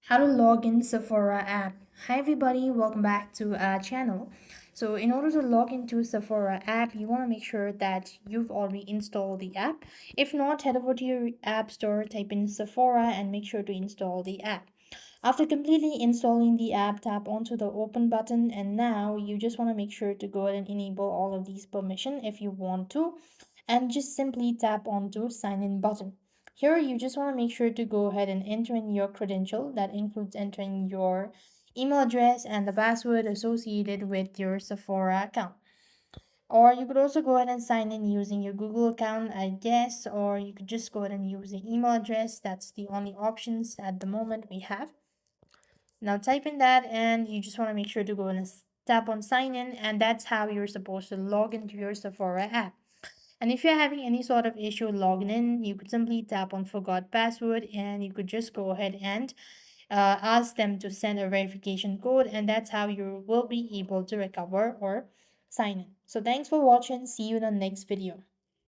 How to log in Sephora app. Hi everybody, welcome back to our channel. So in order to log into Sephora app, you want to make sure that you've already installed the app. If not, head over to your app store, type in Sephora and make sure to install the app. After completely installing the app, tap onto the open button, and now you just want to make sure to go ahead and enable all of these permission if you want to, and just simply tap onto sign in button. Here you just want to make sure to go ahead and enter in your credential. That includes entering your email address and the password associated with your Sephora account. Or you could also go ahead and sign in using your Google account, I guess, or you could just go ahead and use the email address. That's the only options at the moment we have. Now type in that and you just want to make sure to go and tap on sign in, and that's how you're supposed to log into your Sephora app. And if you're having any sort of issue logging in, you could simply tap on forgot password and you could just go ahead and ask them to send a verification code, and that's how you will be able to recover or sign in. So thanks for watching. See you in the next video.